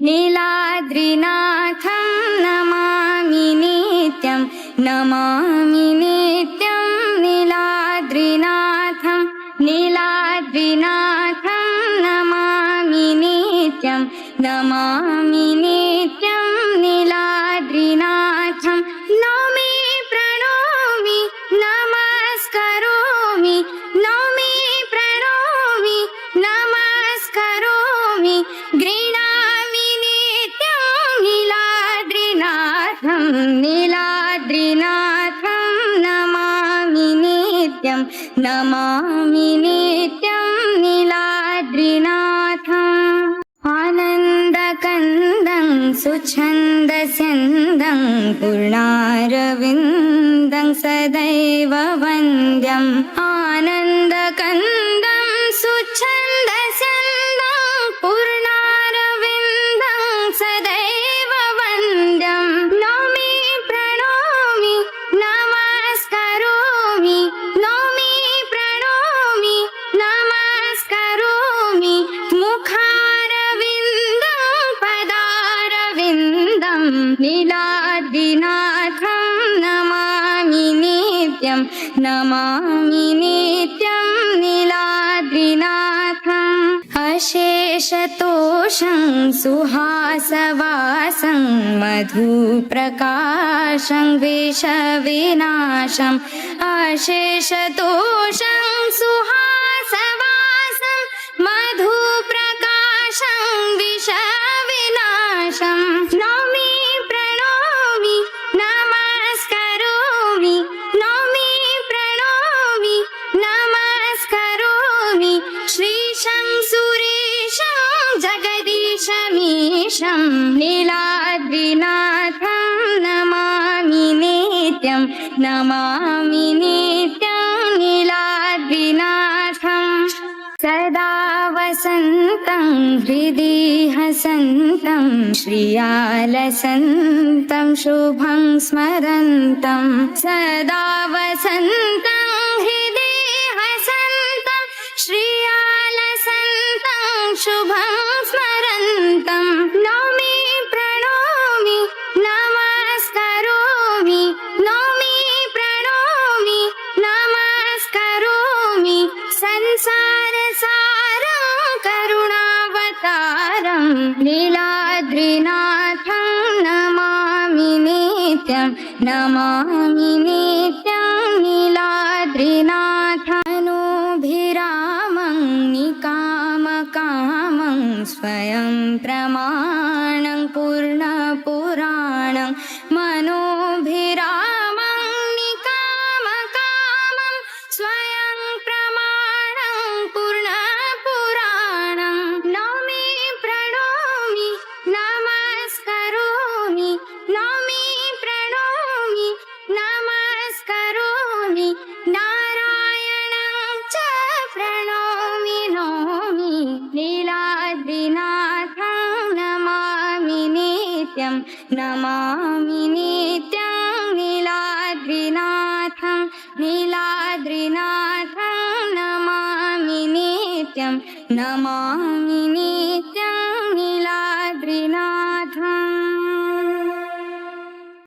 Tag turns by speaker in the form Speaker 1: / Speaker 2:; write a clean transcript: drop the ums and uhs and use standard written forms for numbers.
Speaker 1: नीलाद्रिनाथं नमामि नित्यं नमामि नित्यं नीलाद्रिनाथं नीलाद्रिनाथं नमामि नित्यं नमामि नित्यं नीलाद्रिनाथं नौमि प्रणौमि नमस्करोमि नौमि प्रणौमि नमस्करोमि गृह्णामि नित्यं नीलाद्रिनाथं नीलाद्रिनाथं नमामि नित्यं नमामि नित्यं नीलाद्रिनाथम् आनन्दकन्दं सुछन्दस्यन्दं पूर्णारविन्दं सदैव वन्द्यम् आनन्दकन्दं सुछन्दस्यन्दं पूर्णारविन्दं सदैव वन्द्यम् नौमि प्रणौमि नमस्करोमि नौमि प्रणौमि नमस्करोमि मुखारविन्दं पदारविन्दं नीलाद्रिनाथं नमामि नित्यं नमामि नित्यं नीलाद्रिनाथम् अशेषतोषं सुहासवासं मधुप्रकाशं विषविनाशम् अशेषतोषं सुहासवासं मधुप्रकाशं विषविनाशम् नौमि प्रणौमि नमस्करोमि नौमि प्रणौमि नमस्करोमि श्रीशं सुरेशं जगदीशमीशं नीलाद्रिनाथं नमामि नित्यं नमामि नित्यं नीलाद्रिनाथम् सदा वसन्तं हृदि हसन्तं श्रियालसन्तं शुभं स्मरन्तं सदा वसन्तं हृदि हसन्तं श्रियालसन्तं शुभं स्मरन्तं नौमि प्रणौमि नमस्करोमि नौमि प्रणौमि नमस्करोमि संसारसारं करुणावतारं नीलाद्रिनाथं नमामि नित्यं नमामि नित्यं नीलाद्रिनाथानुभिरामं निकामकामं स्वयं प्रमाणं पूर्णपुराणं मनोभिरामं निकामकामं स्वयं प्रमाणं पूर्णपुराणं नौमि प्रणौमि नमस्करोमि नौमि प्रणौमि नमस्करोमि नारायणं च प्रणौमि नौमि नीलाद्रिनाथं नमामि नित्यं नमामि नित्यं नीलाद्रिनाथं नीलाद्रिनाथं नमामि नित्यं नमामि